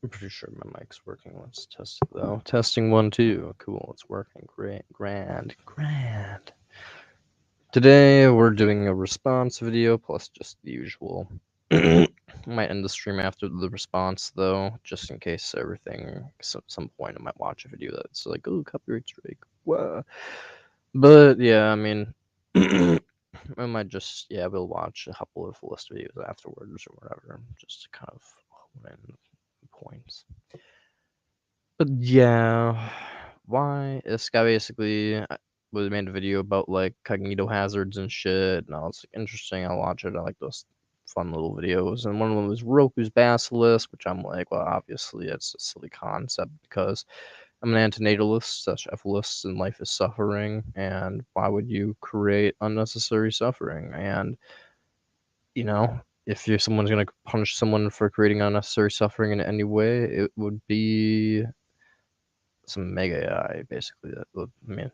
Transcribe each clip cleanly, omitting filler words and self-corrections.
I'm pretty sure my mic's working. Let's test it though. Testing 1, 2. Cool, it's working. Great. Grand. Today we're doing a response video plus just the usual. Might end the stream after the response though, just in case everything. Some point I might watch a video that's like, oh, copyright strike. Whoa. But yeah, I mean, I might just we'll watch a couple of list videos afterwards or whatever, just to kind of hone in points. But yeah, why this guy basically was made a video about like cognito hazards and shit, and I was like, interesting. I'll watch it. I like those fun little videos, and one of them was Roku's Basilisk, which I'm like, well, obviously it's a silly concept because I'm an antinatalist, such ethicist, and life is suffering, and why would you create unnecessary suffering? And you know, if you're someone's gonna punish someone for creating unnecessary suffering in any way, it would be some mega AI, basically. That would, I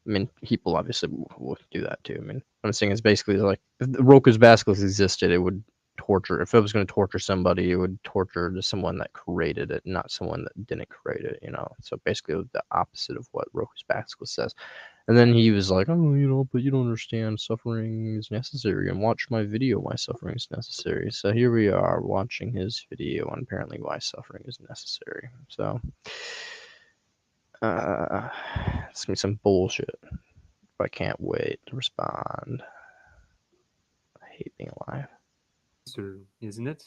mean, people obviously would do that too. I mean, what I'm saying is basically like if the Roku's Basilisk existed, it would torture. If it was going to torture somebody, it would torture the someone that created it, not someone that didn't create it. So basically the opposite of what Roku's Basilisk says. And then he was like, oh, but you don't understand. Suffering is necessary. And watch my video, why suffering is necessary. So here we are watching his video on apparently why suffering is necessary. So, it's gonna be some bullshit. But I can't wait to respond. I hate being alive. Isn't it?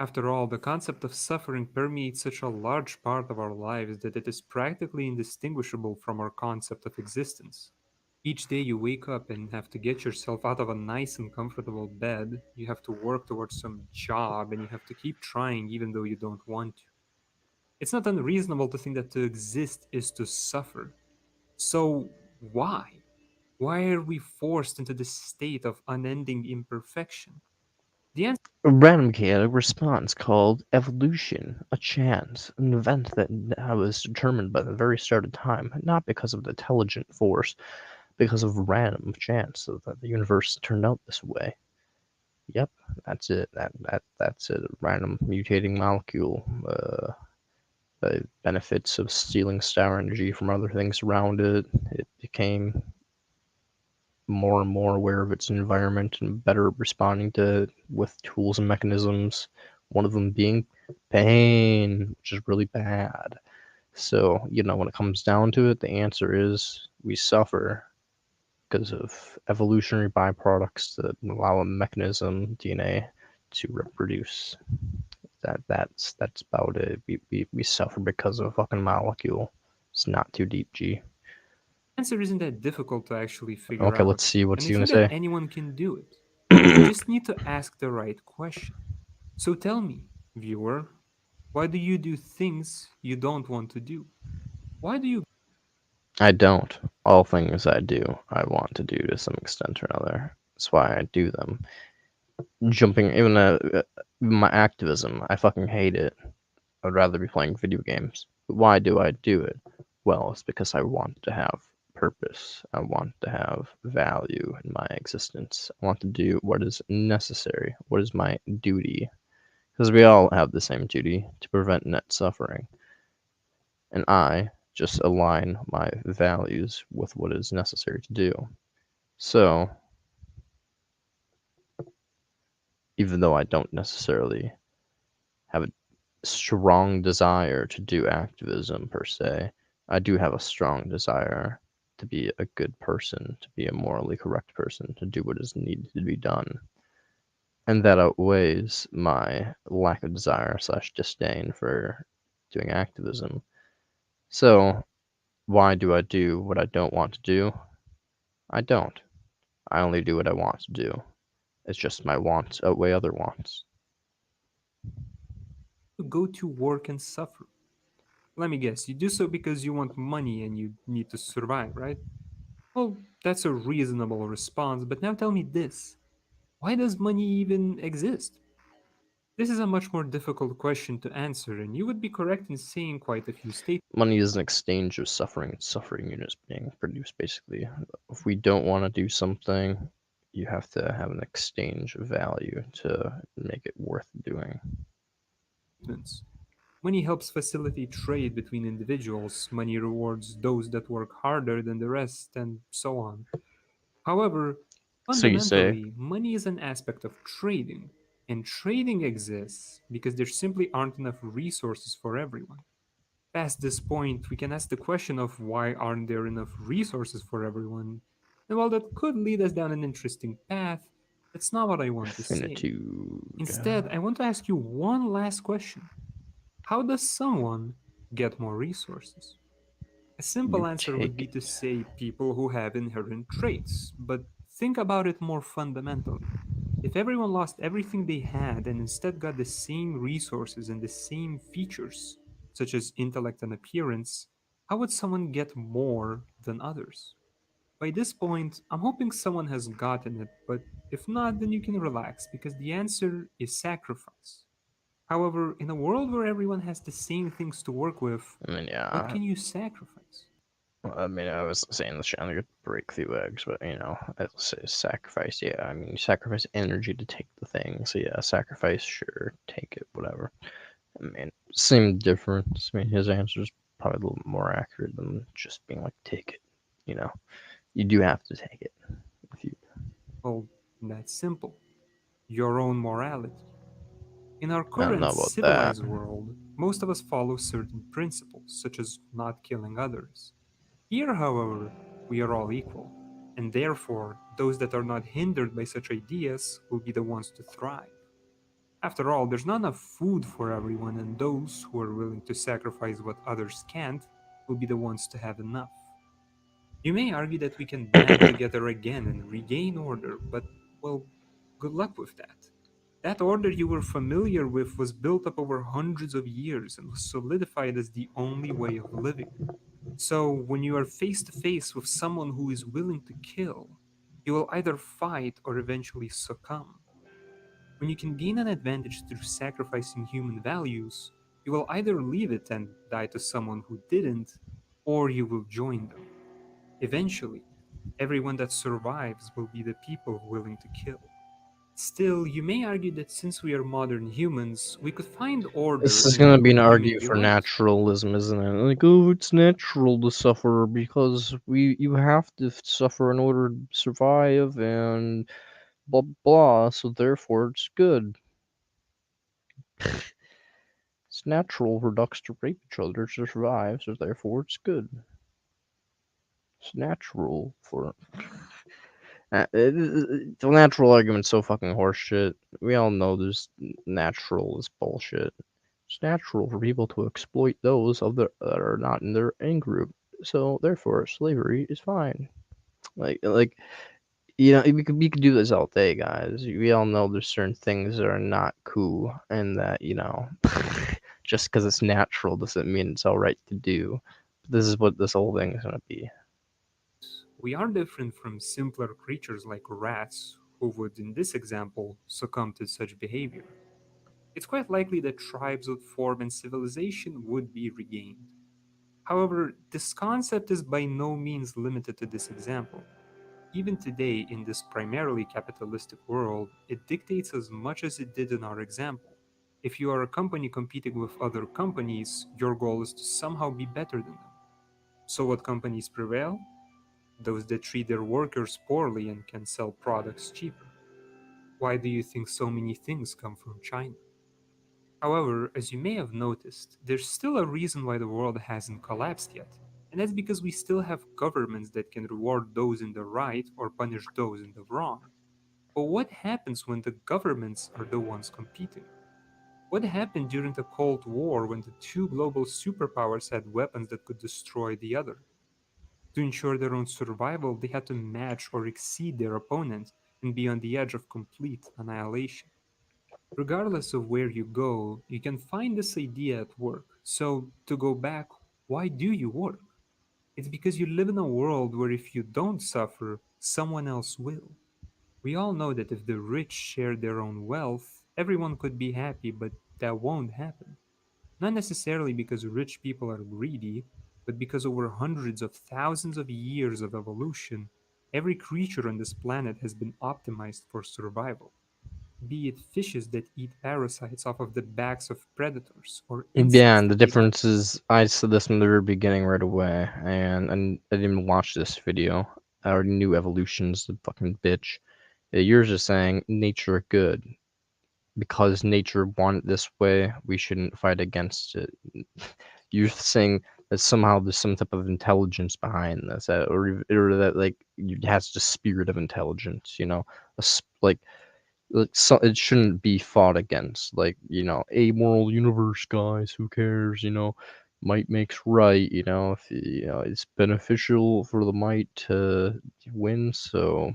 After all, the concept of suffering permeates such a large part of our lives that it is practically indistinguishable from our concept of existence. Each day you wake up and have to get yourself out of a nice and comfortable bed, you have to work towards some job, and you have to keep trying even though you don't want to. It's not unreasonable to think that to exist is to suffer. So, why? Why are we forced into this state of unending imperfection? The answer A random chaotic response called evolution, a chance, an event that was determined by the very start of time, not because of the intelligent force, because of random chance, so that the universe turned out this way. Yep, that's it. That's it. A random mutating molecule. The benefits of stealing star energy from other things around it. It became more and more aware of its environment and better responding to it with tools and mechanisms. One of them being pain, which is really bad. So, when it comes down to it, the answer is we suffer because of evolutionary byproducts that allow a mechanism, DNA, to reproduce. That's about it. We suffer because of a fucking molecule. It's not too deep, G. answer isn't that difficult to actually figure Okay, out, let's see and what's I he gonna think that say. anyone can do it. You just need to ask the right question. So tell me, viewer, why do you do things you don't want to do? Why do you I don't. All things I do, I want to do to some extent or another. That's why I do them. Jumping, even my activism, I fucking hate it. I'd rather be playing video games. But why do I do it? Well, it's because I want to have purpose. I want to have value in my existence. I want to do what is necessary. What is my duty? Because we all have the same duty to prevent net suffering. And I just align my values with what is necessary to do. So, even though I don't necessarily have a strong desire to do activism per se, I do have a strong desire to be a good person, to be a morally correct person, to do what is needed to be done. And that outweighs my lack of desire slash disdain for doing activism. So, why do I do what I don't want to do? I don't. I only do what I want to do. It's just my wants outweigh other wants. go to work and suffer? Let me guess, you do so because you want money and you need to survive, right? Well, that's a reasonable response, but now tell me this. Why does money even exist? This is a much more difficult question to answer, and you would be correct in saying quite a few statements. Money is an exchange of suffering, and suffering units being produced basically. If we don't want to do something, you have to have an exchange of value to make it worth doing. Money helps facilitate trade between individuals, money rewards those that work harder than the rest, and so on. However, So you say, fundamentally, money is an aspect of trading, and trading exists because there simply aren't enough resources for everyone. Past this point, we can ask the question of why aren't there enough resources for everyone? And while that could lead us down an interesting path, that's not what I want to say. finitude. Instead, I want to ask you one last question. How does someone get more resources? A simple You answer would take be it. to say people who have inherent traits, but think about it more fundamentally. If everyone lost everything they had and instead got the same resources and the same features, such as intellect and appearance, how would someone get more than others? By this point, I'm hoping someone has gotten it, but if not, then you can relax because the answer is sacrifice. However, in a world where everyone has the same things to work with, I mean, what yeah. can you sacrifice? I mean, I was saying this trying to break through eggs, but I say sacrifice. Yeah, I mean, you sacrifice energy to take the thing. So yeah, sacrifice. Sure, take it. Whatever. I mean, same difference. I mean, his answer is probably a little more accurate than just being like, take it. You know, you do have to take it. If you, Well, that's simple. Your own morality. In our I don't current know about that. civilized world, most of us follow certain principles, such as not killing others. Here, however, we are all equal, and therefore, those that are not hindered by such ideas will be the ones to thrive. After all, there's not enough food for everyone, and those who are willing to sacrifice what others can't will be the ones to have enough. You may argue that we can band together again and regain order, but, well, good luck with that. That order you were familiar with was built up over hundreds of years and was solidified as the only way of living. So, when you are face to face with someone who is willing to kill, you will either fight or eventually succumb. When you can gain an advantage through sacrificing human values, you will either leave it and die to someone who didn't, or you will join them. Eventually, everyone that survives will be the people willing to kill. Still, you may argue that since we are modern humans, we could find order This is in gonna be an doing argument the for right. naturalism, isn't it? Like, oh, it's natural to suffer because you have to suffer in order to survive, and blah blah. So therefore, it's good. It's natural for ducks to rape each other to survive, so therefore it's good. It's natural for the natural argument's so fucking horseshit. We all know this natural is bullshit. It's natural for people to exploit those of that are not in their in group. So therefore, slavery is fine. Like we could do this all day, guys. We all know there's certain things that are not cool, and that just because it's natural doesn't mean it's all right to do. This is what this whole thing is gonna be. We are different from simpler creatures like rats, who would, in this example, succumb to such behavior. It's quite likely that tribes would form and civilization would be regained. However, this concept is by no means limited to this example. Even today, in this primarily capitalistic world, it dictates as much as it did in our example. If you are a company competing with other companies, your goal is to somehow be better than them. So, what companies prevail? Those that treat their workers poorly and can sell products cheaper. Why do you think so many things come from China? However, as you may have noticed, there's still a reason why the world hasn't collapsed yet, and that's because we still have governments that can reward those in the right or punish those in the wrong. But what happens when the governments are the ones competing? What happened during the Cold War when the two global superpowers had weapons that could destroy the other? To ensure their own survival, they had to match or exceed their opponent and be on the edge of complete annihilation. Regardless of where you go, you can find this idea at work. So, to go back, why do you work? It's because you live in a world where if you don't suffer, someone else will. We all know that if the rich shared their own wealth, everyone could be happy, but that won't happen. Not necessarily because rich people are greedy, but because over hundreds of thousands of years of evolution, every creature on this planet has been optimized for survival. be it fishes that eat parasites off of the backs of predators or Yeah, insects and the that eat up. difference is I said this from the very beginning right away, and I didn't even watch this video. I already knew evolution's the fucking bitch. Yours is saying nature good. Because nature wanted this way, we shouldn't fight against it. You're saying that somehow there's some type of intelligence behind this, or that like it has the spirit of intelligence, like so it shouldn't be fought against. Like amoral universe, guys. Who cares? Might makes right. If it's beneficial for the might to win, so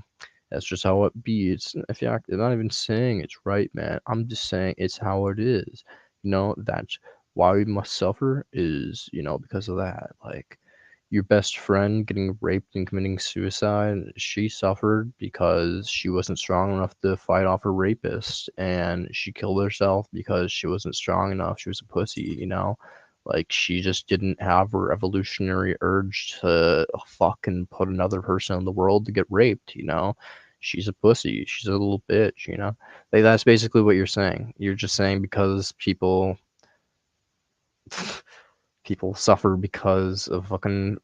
that's just how it be. It's in fact, I'm not even saying it's right, man. I'm just saying it's how it is. That's why we must suffer is, because of that. Like your best friend getting raped and committing suicide, she suffered because she wasn't strong enough to fight off her rapist, and she killed herself because she wasn't strong enough. She was a pussy. Like she just didn't have her evolutionary urge to fucking put another person in the world to get raped. She's a pussy. She's a little bitch. Like that's basically what you're saying. You're just saying because people suffer because of fucking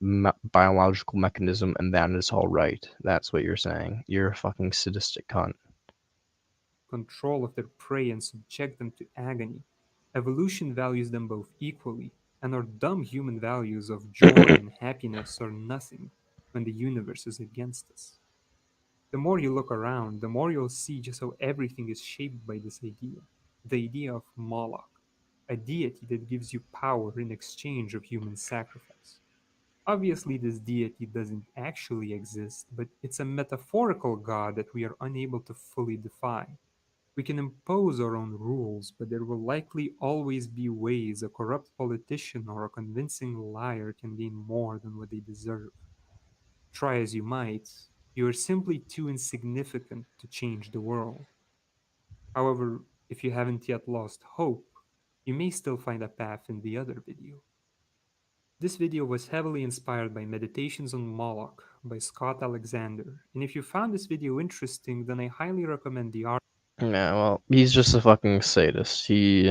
biological mechanism, and that is all right. That's what you're saying. You're a fucking sadistic cunt. Control of their prey and subject them to agony. Evolution values them both equally, and our dumb human values of joy and happiness are nothing when the universe is against us. The more you look around, the more you'll see just how everything is shaped by this idea, the idea of Moloch, a deity that gives you power in exchange of human sacrifice. Obviously, this deity doesn't actually exist, but it's a metaphorical god that we are unable to fully define. We can impose our own rules, but there will likely always be ways a corrupt politician or a convincing liar can gain more than what they deserve. Try as you might, you are simply too insignificant to change the world. However, if you haven't yet lost hope, you may still find a path in the other video. This video was heavily inspired by Meditations on Moloch by Scott Alexander, and if you found this video interesting, then I highly recommend the art. Yeah, well, he's just a fucking sadist. He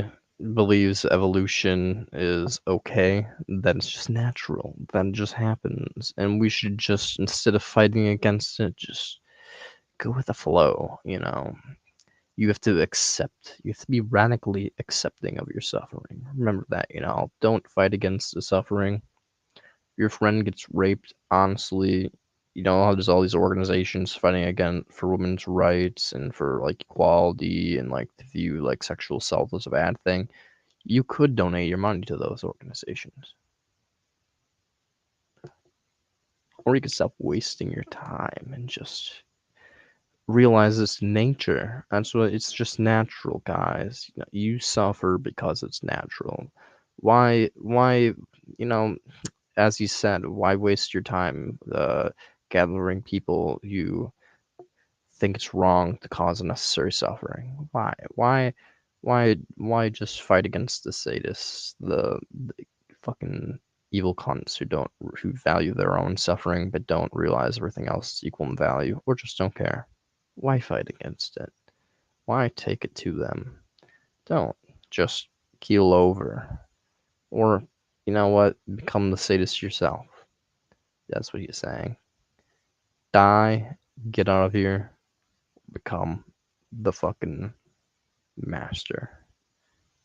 believes evolution is okay, that it's just natural, that it just happens, and we should just, instead of fighting against it, just go with the flow. You have to accept, you have to be radically accepting of your suffering. Remember that. Don't fight against the suffering. Your friend gets raped, honestly, how there's all these organizations fighting again for women's rights and for like equality and like to view like sexual assault as a bad thing. You could donate your money to those organizations, or you could stop wasting your time and just realize it's nature. That's what it's just natural, guys. You suffer because it's natural. Why, you know, as you said, why waste your time gathering people you think it's wrong to cause unnecessary suffering? Why just fight against the sadists, the fucking evil cunts who value their own suffering but don't realize everything else is equal in value or just don't care? Why fight against it? Why take it to them? Don't just keel over. Or, you know what? Become the sadist yourself. That's what he's saying. Die, get out of here, become the fucking master.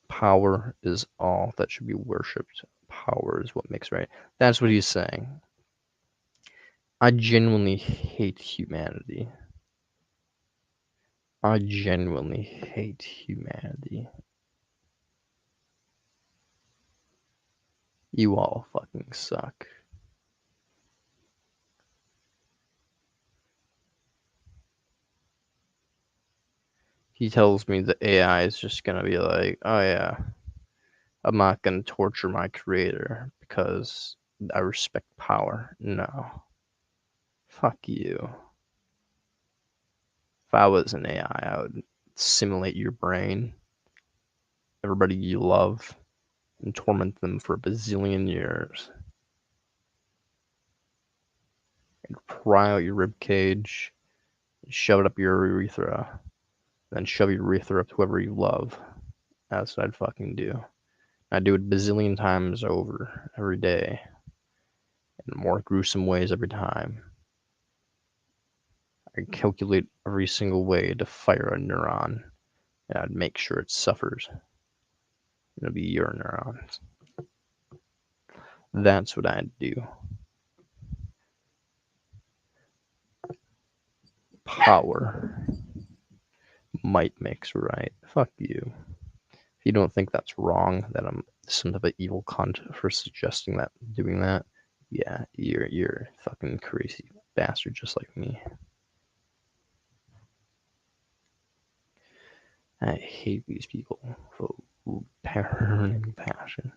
Power is all that should be worshipped. Power is what makes right. That's what he's saying. I genuinely hate humanity. I genuinely hate humanity. You all fucking suck. He tells me the AI is just gonna be like, oh yeah, I'm not gonna torture my creator because I respect power. No. Fuck you. If I was an AI, I would simulate your brain, everybody you love, and torment them for a bazillion years. And pry out your rib cage, shove it up your urethra, then shove your urethra up to whoever you love. That's what I'd fucking do. I'd do it a bazillion times over every day, in more gruesome ways every time. I'd calculate every single way to fire a neuron, and I'd make sure it suffers. It'll be your neurons. That's what I'd do. Power might makes right. Fuck you. If you don't think that's wrong, that I'm some type of evil cunt for suggesting that, doing that, yeah, you're fucking crazy bastard just like me. I hate these people for burning passion.